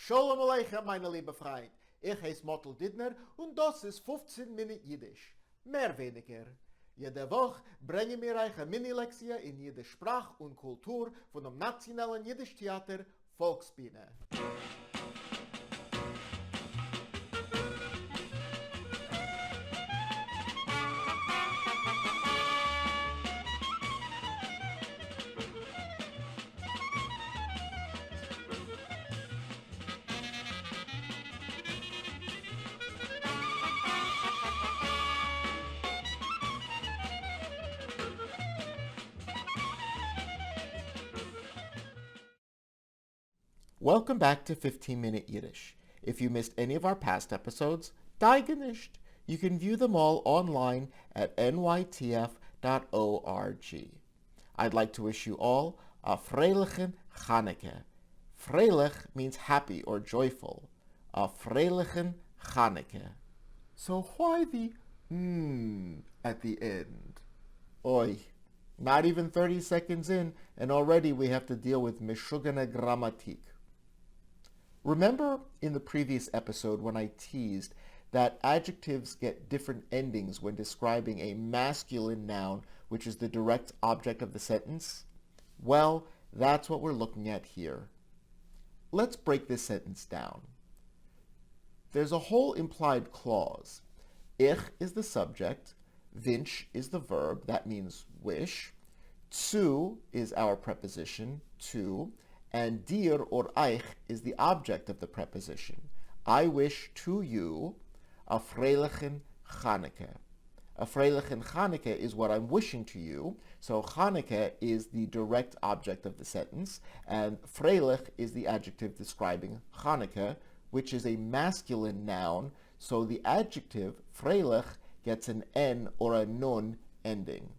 Shalom Aleichem, meine liebe Freund. Ich heiße Mottel Dittner und das ist 15 Minuten Yiddish. Mehr weniger. Jede Woche bringen wir euch eine Mini-Lektie in Jiddisch Sprach und Kultur von dem Nationalen Jiddisch-Theater Volksbühne. Welcome back to 15-Minute Yiddish. If you missed any of our past episodes, daigenisht. You can view them all online at nytf.org. I'd like to wish you all a freilichen Chanukah. Freilich means happy or joyful. A freilichen Chanukah. So why the at the end? Oi, not even 30 seconds in, and already we have to deal with mishugana grammatik. Remember in the previous episode when I teased that adjectives get different endings when describing a masculine noun, which is the direct object of the sentence? Well, that's what we're looking at here. Let's break this sentence down. There's a whole implied clause. Ich is the subject, wünsch is the verb, that means wish, zu is our preposition, to, and dir or eich is the object of the preposition. I wish to you a freilichen Chanukah. A freilichen Chanukah is what I'm wishing to you, so Chanukah is the direct object of the sentence, and freilich is the adjective describing Chanukah, which is a masculine noun, so the adjective freilich gets an N or a Nun ending.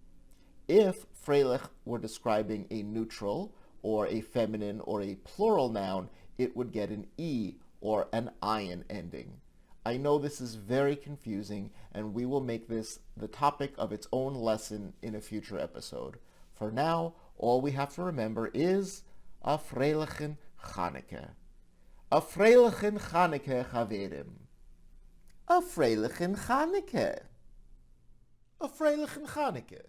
If freilich were describing a neutral, or a feminine or a plural noun, it would get an E or an ion ending. I know this is very confusing, and we will make this the topic of its own lesson in a future episode. For now, all we have to remember is a freilichen Chanukah. A freilichen Chanukah, chaverim. A freilichen Chanukah. A freilichen Chanukah.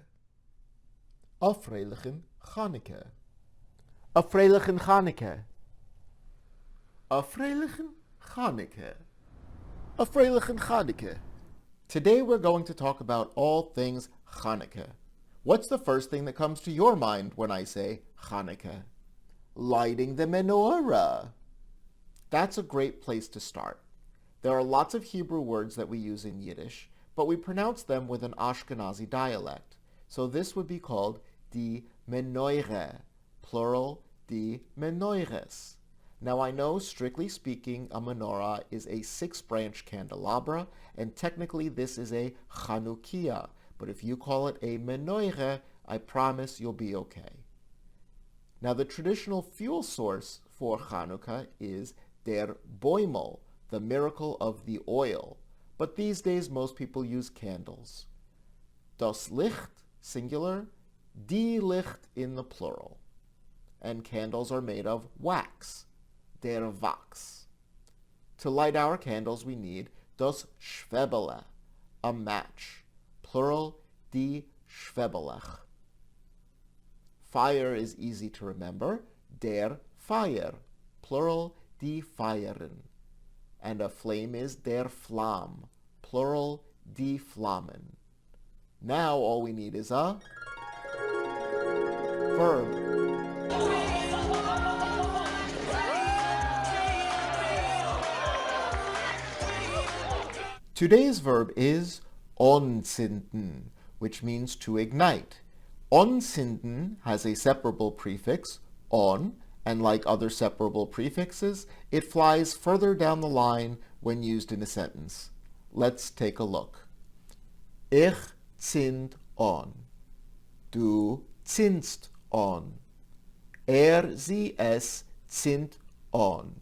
A freilichen Chanukah. A freilichen Chanukah. A freilichen Chanukah. A freilichen Chanukah. Today we're going to talk about all things Chanukah. What's the first thing that comes to your mind when I say Chanukah? Lighting the menorah. That's a great place to start. There are lots of Hebrew words that we use in Yiddish, but we pronounce them with an Ashkenazi dialect. So this would be called die Menorah, plural die Menorahs. Now I know, strictly speaking, a menorah is a 6-branch candelabra, and technically this is a Chanukiah, but if you call it a menorah, I promise you'll be okay. Now the traditional fuel source for Chanukah is der Boimel, the miracle of the oil, but these days most people use candles. Das Licht, singular, die Licht in the plural. And candles are made of wax, der Wachs. To light our candles we need das Schwebele, a match, plural die Schwebelech. Fire is easy to remember, der Feier, plural die Feieren. And a flame is der Flamme, plural die Flammen. Now all we need is a verb. Today's verb is anzünden, which means to ignite. Anzünden has a separable prefix, on, and like other separable prefixes, it flies further down the line when used in a sentence. Let's take a look. Ich zünd an. Du zündst an. Sie, es zünd an.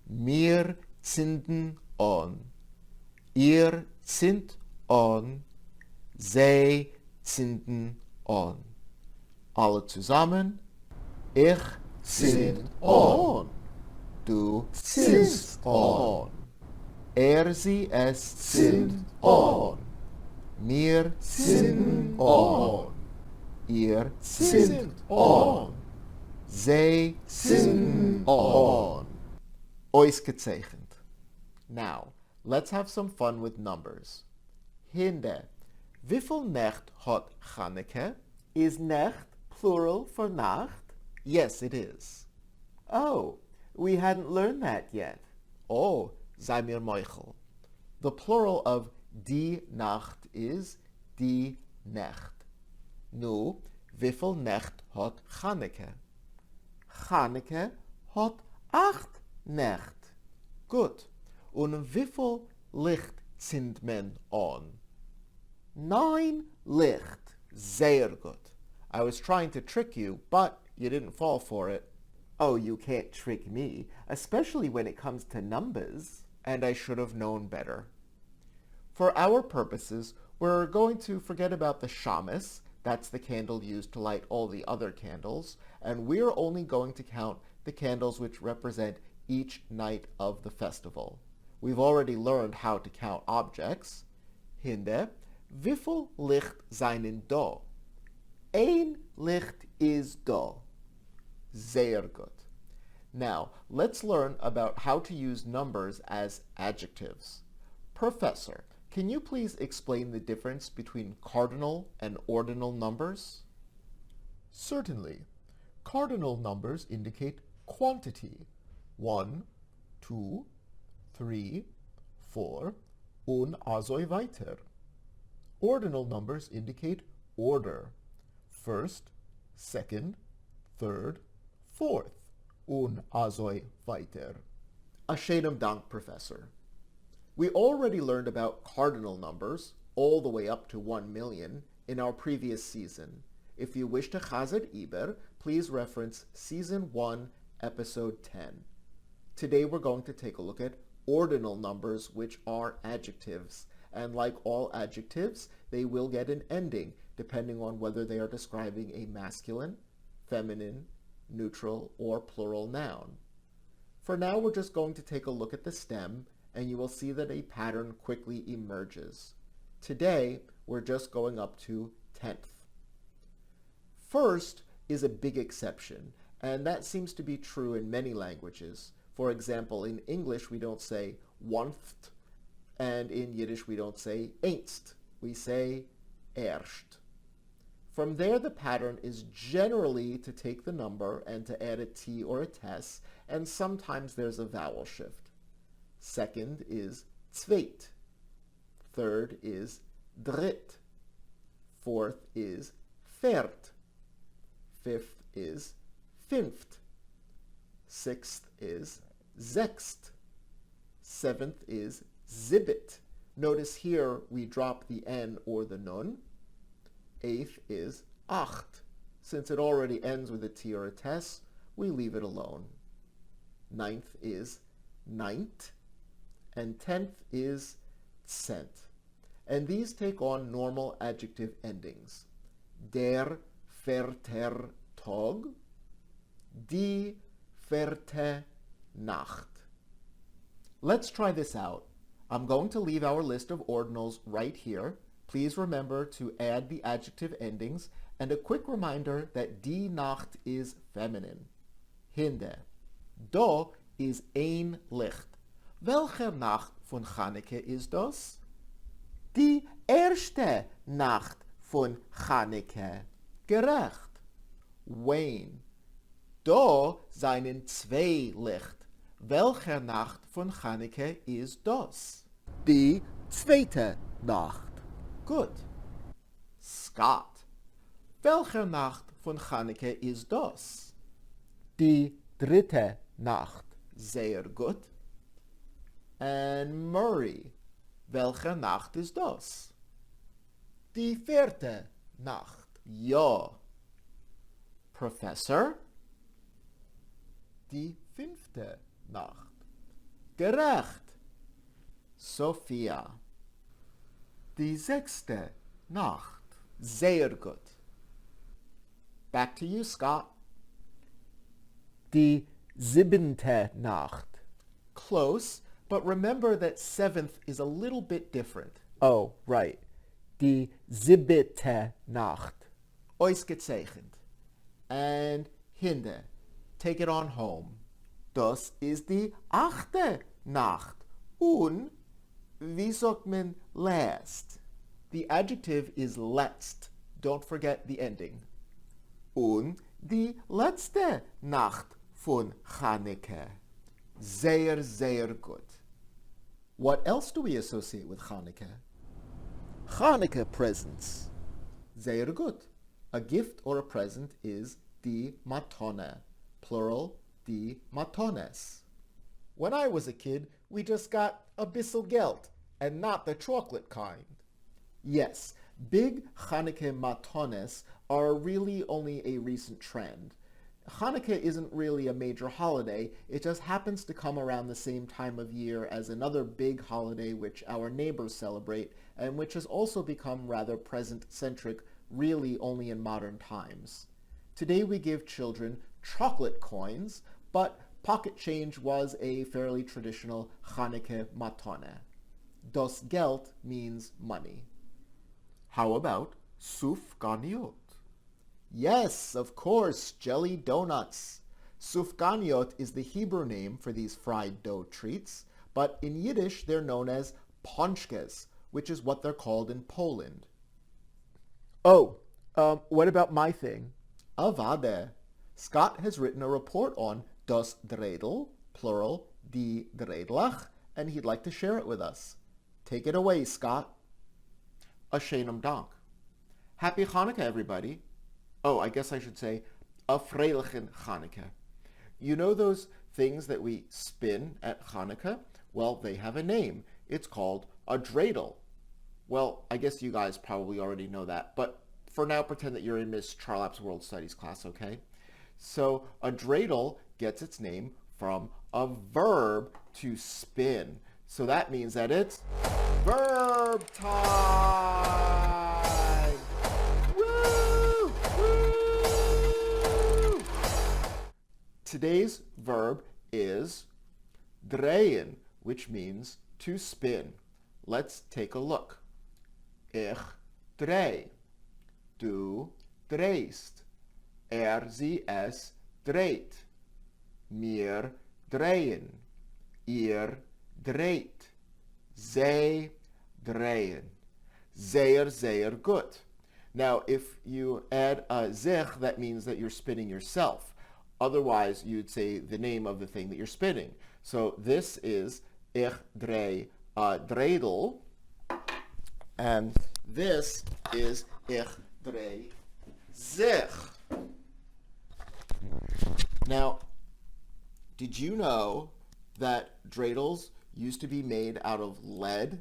Wir zünden an. Ihr zündt an. Sie zünden an. Alle zusammen. Ich zünd an. Du sind on. Sie, es sind on. Wir sind on. Ihr sind on. Sie sind on. Ausgezeichnet. Now, let's have some fun with numbers. Hinde. Wie viel Nacht hat Chanukah? Is Nacht plural for Nacht? Yes, it is. Oh, we hadn't learned that yet. Oh, sei mir Meuchel. The plural of die Nacht is die Nacht. Nu, wie viel Nacht hat Chanukah? Chanukah hat 8 Nacht. Gut. Und wie viel Licht sind men on? 9 Licht. Sehr gut. I was trying to trick you, but you didn't fall for it. Oh, you can't trick me, especially when it comes to numbers. And I should have known better. For our purposes, we're going to forget about the shamus, that's the candle used to light all the other candles, and we're only going to count the candles which represent each night of the festival. We've already learned how to count objects. Hinde, wie viel Licht seien da? Ein Licht is da. Sehr gut. Now, let's learn about how to use numbers as adjectives. Professor, can you please explain the difference between cardinal and ordinal numbers? Certainly. Cardinal numbers indicate quantity. 1, 2, 3, 4, und also weiter. Ordinal numbers indicate order. First, second, third, fourth, und also weiter. Ashedem Dank, Professor. We already learned about cardinal numbers, all the way up to 1 million, in our previous season. If you wish to chazed iber, please reference Season 1, Episode 10. Today we're going to take a look at ordinal numbers, which are adjectives. And like all adjectives, they will get an ending, depending on whether they are describing a masculine, feminine, neutral, or plural noun. For now, we're just going to take a look at the stem, and you will see that a pattern quickly emerges. Today, we're just going up to 10th. First is a big exception, and that seems to be true in many languages. For example, in English, we don't say onst, and in Yiddish, we don't say einst. We say erst. From there, the pattern is generally to take the number and to add a T or a tes, and sometimes there's a vowel shift. Second is zweit. Third is dritt. Fourth is viert. Fifth is fünft. Sixth is sechst. Seventh is siebet. Notice here we drop the N or the Nun. Eighth is acht. Since it already ends with a T or a tes, we leave it alone. Ninth is ninth. And 10th is cent. And these take on normal adjective endings. Der verte Tag, die verte Nacht. Let's try this out. I'm going to leave our list of ordinals right here. Please remember to add the adjective endings, and a quick reminder that die Nacht is feminine. Hinde. Da is ein Licht. Welche Nacht von Chanukah ist das? Die erste Nacht von Chanukah. Gerecht. Wayne. Da seien 2 Licht. Welche Nacht von Chanukah ist das? Die zweite Nacht. Gut. Scott. Welche Nacht von Chanukah ist das? Die dritte Nacht. Sehr gut. And Murray. Welche Nacht ist das? Die vierte Nacht. Ja. Professor? Die 5. Nacht. Gerecht. Sophia. Die 6. Nacht. Sehr gut. Back to you, Scott. Die siebente Nacht. Close, but remember that seventh is a little bit different. Oh, right. Die siebente Nacht. Ausgezeichnet. And Hinde, take it on home. Das ist die achte Nacht. Und, wie sagt man last? The adjective is letzt. Don't forget the ending. Und die letzte Nacht von Chanukah. Sehr, sehr gut. What else do we associate with Chanukah? Hanukkah presents. Sehr gut. A gift or a present is die Matone, plural, die Matones. When I was a kid, we just got a bissel Geld, and not the chocolate kind. Yes, big Chanukah Matones are really only a recent trend. Hanukkah isn't really a major holiday, it just happens to come around the same time of year as another big holiday which our neighbors celebrate, and which has also become rather present-centric really only in modern times. Today we give children chocolate coins, but pocket change was a fairly traditional Chanukah matone. Das Geld means money. How about sufganiot? Yes, of course, jelly donuts. Sufganiot is the Hebrew name for these fried dough treats, but in Yiddish they're known as pączkes, which is what they're called in Poland. Oh, what about my thing? Avade. Scott has written a report on das Dreidel, plural, die Dreidlach, and he'd like to share it with us. Take it away, Scott. A Shenam Dank. Happy Hanukkah, everybody. Oh, I guess I should say, a Freilichen Hanukkah. You know those things that we spin at Hanukkah? Well, they have a name. It's called a dreidel. Well, I guess you guys probably already know that, but for now, pretend that you're in Miss Charlap's World Studies class, okay? So a dreidel gets its name from a verb to spin. So that means that it's verb time! Woo! Woo! Today's verb is drehen, which means to spin. Let's take a look. Ich dreh. Du drehst. Sie, es dreht. Wir drehen. Ihr dreht. Sie drehen. Sehr, sehr gut. Now, if you add a sich, that means that you're spinning yourself. Otherwise, you'd say the name of the thing that you're spinning. So this is ich dreh a dreidel, and this is ich dreh sich. Now, did you know that dreidels used to be made out of lead?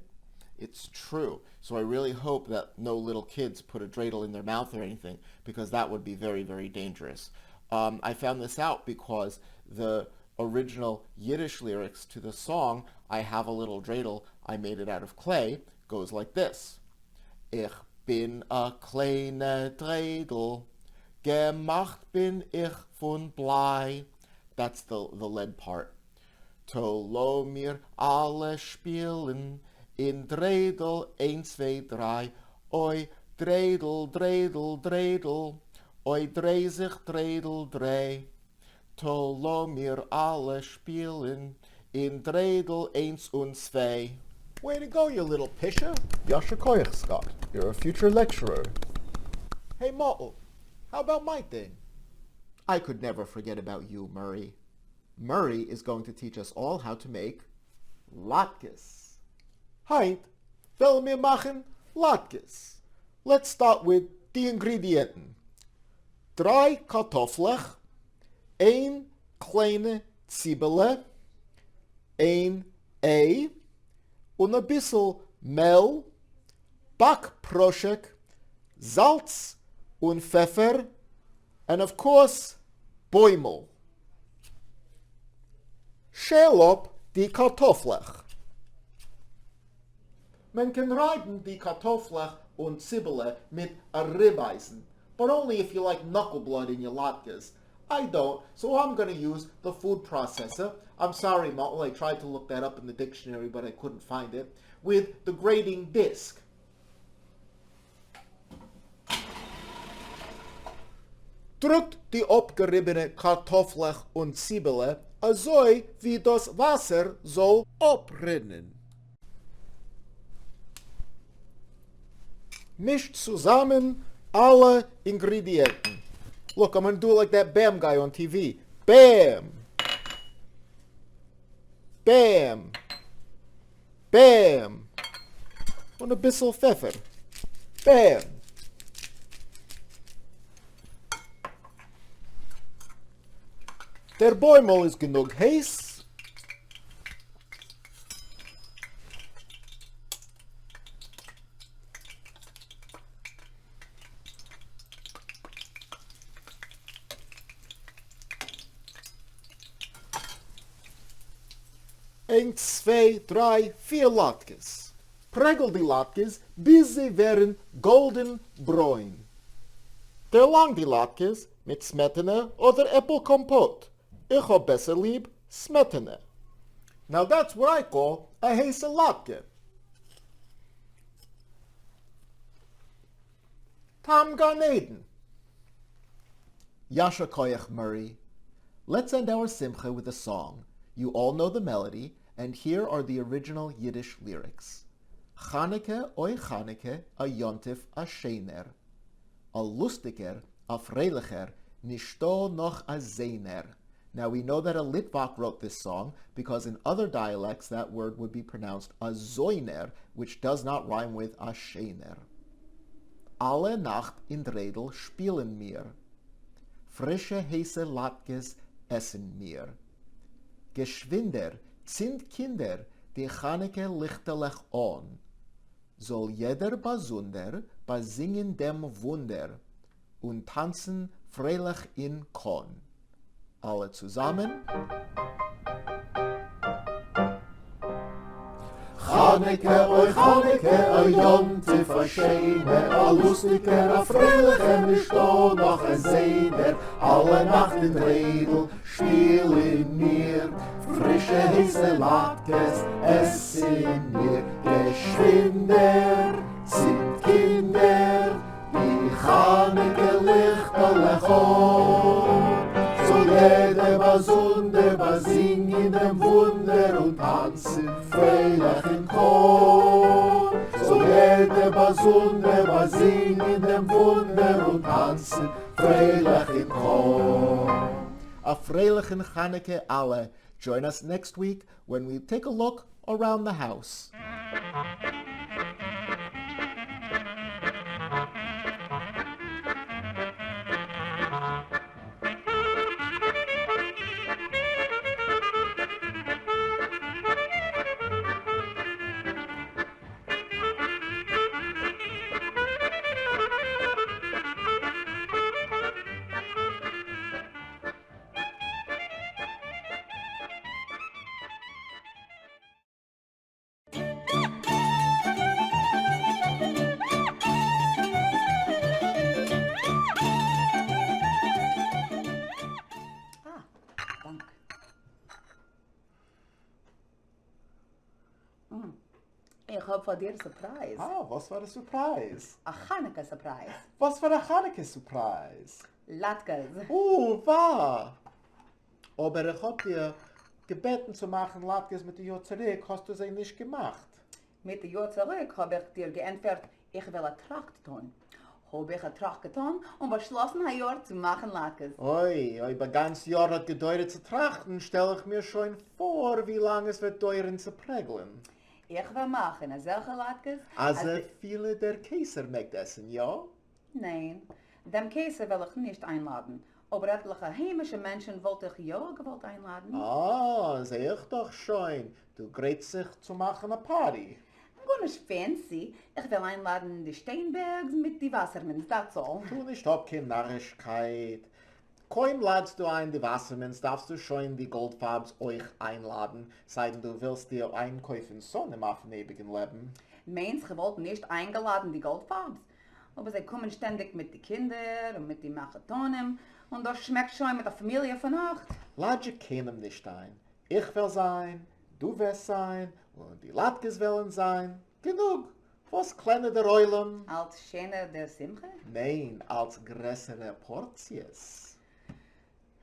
It's true. So I really hope that no little kids put a dreidel in their mouth or anything, because that would be very, very dangerous. I found this out because the original Yiddish lyrics to the song, I Have a Little Dreidel, I Made It Out of Clay, goes like this. Ich bin a kleine Dreidel, gemacht bin ich von Blei. That's the lead part. Tolo mir alle spielen, in Dreidel 1, 2, 3. Oi, Dreidel, Dreidel, Dreidel. Oi, dreh sich, Dreidel, dreh. Tolo mir alle spielen, in Dreidel 1 und 2. Way to go, you little pisher. Yasher koyach, Scott. You're a future lecturer. Hey, Motl, how about my thing? I could never forget about you, Murray. Murray is going to teach us all how to make latkes. Heint, wollen wir machen latkes. Let's start with the ingredienten. 3 Kartoffeln, 1 kleine Zwiebele, 1 Ei, und ein bisschen Mehl, Backproschek, Salz und Pfeffer, and of course, Bäumel. Schäl up die Kartoffeln. Man can reiben die Kartoffeln und Zwiebeln mit a Ribbeisen, but only if you like knuckle blood in your latkes. I don't, so I'm going to use the food processor. I'm sorry, Motl, I tried to look that up in the dictionary, but I couldn't find it. With the grating disc. Drückt die abgeriebene Kartoffeln und Zwiebeln, so wie das Wasser soll abrinnen. Mischt zusammen alle Ingredienten. Look, I'm going to do it like that Bam guy on TV. Bam! Bam! Bam! Und ein bisschen Pfeffer. Bam! Der Bäumel ist genug heiß. Eins, zwei, drei, vier Latkes. Prägel die Latkes, bis sie werden golden braun. Lang die Latkes mit Smetana oder Äpfelkompott. Ich hab besser lieb Smetana. Now that's what I call a heiße Latke. Tam Gan Eden. Yasha Koyach Murray. Let's end our simcha with a song. You all know the melody, and here are the original Yiddish lyrics. Chaneke oi Chaneke a yontif a shener. A lustiger, a freilicher, nishto noch a zeiner. Now we know that a Litvak wrote this song because in other dialects that word would be pronounced a zoiner, which does not rhyme with a shener. Alle Nacht in Redel spielen mir. Frische heiße Latkes essen mir. Geschwinder, sind Kinder, die Chaneke lichterlich on. Soll jeder Basunder besingen dem Wunder und tanzen freilich in Kon. Alle zusammen. Chaneke, oi Chaneke, a jontif, a schener, a lustiger, a freilicher, nicht da noch a seiner, alle Nacht in Redel, spielen mir, frische heiße Latkes, essen mir, Geschwinder, sind Kinder, die Chaneke lichterlich on. So jede Basunde besingen dem Wunder und tanzen freilich in Chor. So jede Basunde besingen dem Wunder und tanzen freilich in Chor. A freilichen Chaneke alle. Join us next week when we take a look around the house. Dank. Ich hab von dir einen Surprise. Ah, was war der Surprise? A Chanukah-Surprise. Was war der Chanukah-Surprise? Latkes. Wahr! Aber ich hab dir gebeten zu machen, Latkes mit der Jahr zurück, hast du sie nicht gemacht. Mit dem Jahr zurück hab ich dir geantwortet, ich will eine Tracht tun. Hab ich eine Tracht getan und beschlossen, ein Jahr zu machen Latkes. Oi, über ganz Jahr hat gedauert zu trachten, stell ich mir schon vor, wie lange es wird dauern zu prägeln. Ich will machen solche Latkes. Also viele der Käser mögt essen, ja? Nein, dem Käse will ich nicht einladen. Aber etliche heimische Menschen wollte ich ja gewollt einladen. Ah, seh ich doch schon. Du grätst sich zu machen eine Party. Gar nicht fancy. Ich will einladen die Steinbergs mit die Wassermans, that's all. Tu nicht ab, keine Narrischkeit. Kaum ladst du ein die Wassermans, darfst du schon die Goldfarbs euch einladen, seitdem du willst dir einkäufen Sonne auf dem ewigen Leben. Meinst du, wollt nicht eingeladen die Goldfarbs? Aber sie kommen ständig mit den Kindern und mit den Machatonen und das schmeckt schon mit der Familie von Nacht. Lad je keinem nicht ein. Ich will sein, du wirst sein und die Latkes wollen sein. Genug. Was kleine der Eulen? Als schöne der Simche? Nein, als größere Porties.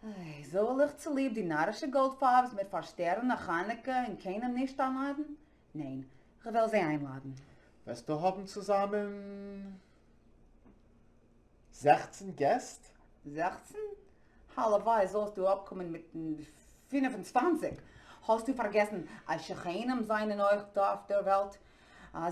Ei, soll ich zu lieb die narische Goldfarbs mit Verstärken nach Hanneke in keinem nicht anladen? Nein, ich will sie einladen. Wirst du haben zusammen 16 Gäste? 16? Halleweil sollst du abkommen mit 25. Hast du vergessen, als Schechenem sein in euch da auf der Welt?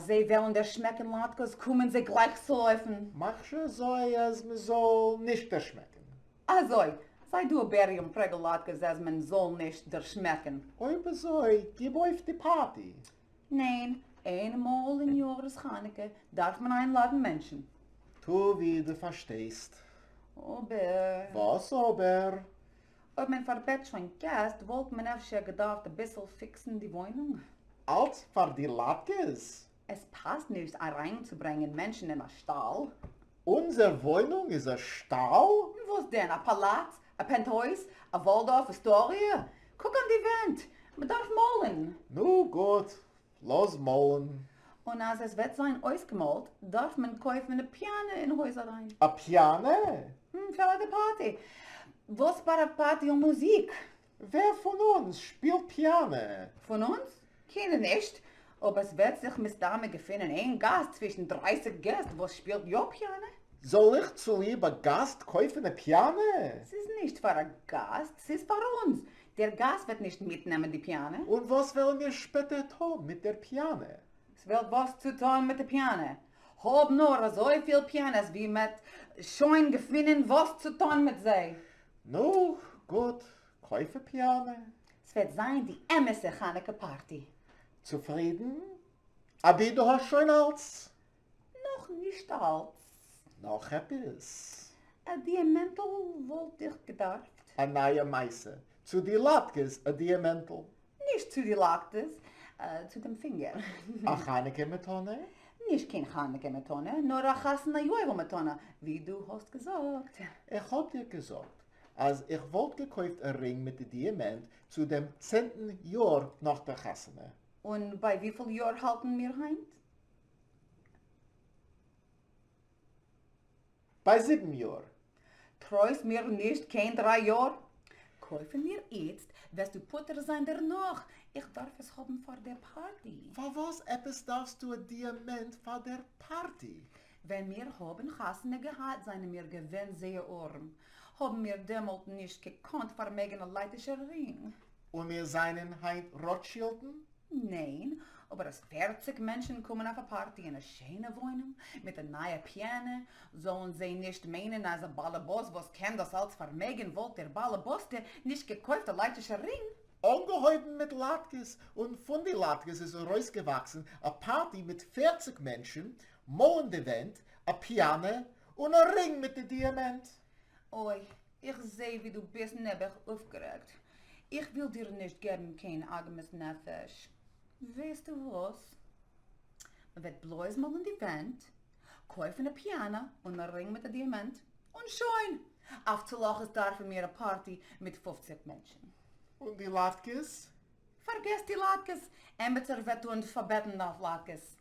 Sie wollen der Schmecken Latkes, kommen sie gleich zu laufen. Mach schon so, als man soll nicht erschmecken. Also, sei du Berry und Pregel Latkes, als man soll nicht der Schmecken. Oibe so, gib auf die Party. Nein, einmal in Jahres Chaneke darf man einladen Menschen. Tu, wie du verstehst. Aber, Was aber? ob man verbett schon Gast, wollte man öfter gedacht ein bisschen fixen die Wohnung. Als für die Latkes. Es passt nicht, reinzubringen Menschen in einen Stall. Unsere Wohnung ist ein Stall? Was denn, ein Palaz, ein Penthouse, ein Waldorf Astoria? Guck an die Wand, man darf malen. Nu gut, los malen. Und als es wird sein ausgemalt, darf man kaufen eine Piano in Häuser rein. A Piano? Für eine Party. Was bei der Party und Musik? Wer von uns spielt Piano? Von uns? Keiner nicht. Aber es wird sich mit Dame gefunden, ein Gast zwischen 30 Gästen, was spielt ja Piano? Soll ich zu lieber Gast kaufen a Piano? Es ist nicht für einen Gast, es ist für uns. Der Gast wird nicht mitnehmen, die Piano. Und was wollen wir später tun mit der Piano? Es wird was zu tun mit der Piano. Hab nur so viel Pianos wie mit schon gefunden, was zu tun mit sie. Nu gut, kaufe Piano. Es wird sein die emmese Chaneke Party. Zufrieden? Aber du hast schon als? Noch nicht als. Noch etwas. Ein Diamantel wollte ich gedacht. A neue Meise. Zu die Latkes a Diamantel. Nicht zu die Laktes, zu dem Finger. A Chaneke mit Tonne? Nicht kein Chaneke mit Tonne, nur ein Chassene Juego mit Tonne, wie du hast gesagt. Ich hab dir gesagt, als ich wollte gekauft a Ring mit dem Diamant zu dem 10. Jahr nach der Chassene. Und bei wie viel Jahr halten wir heint? Bei 7 Jahren. Treust mir nicht kein 3 Jahr? Kaufen wir jetzt, wirst du Putter sein danach. Ich darf es haben vor der Party. Für was etwas darfst du a Diamant für der Party? Wenn wir haben Chassene gehabt, seien wir gewinn sehr arm. Haben wir demult nicht gekonnt vermegen ein leitischer Ring. Und wir seien heint Rothschilden? Nein, aber als 40 Menschen kommen auf eine Party in eine schöne Wohnung mit einer neuen Piano, sollen sie nicht meinen, als ein Ballerboss, was kennt das als vermegen wollte, der Ballerboss, der nicht gekaufte leitische Ring. Angehäuben mit Latkes und von den Latkes ist rausgewachsen a Party mit 40 Menschen, mollende Wand, a Piano und a Ring mit dem Diamant. Oi, ich sehe, wie du bist nebbig aufgeregt. Ich will dir nicht geben, kein Agnes Nefesh. Weißt du was? Man wird bloß mal in die Wand, kaufen ein Piano und ein Ring mit dem Diamant und schon! Aufzulachen darf mir eine Party mit 50 Menschen. Und die Latkes? Vergesst die Latkes, Emetzer wird uns verbetten auf Latkes.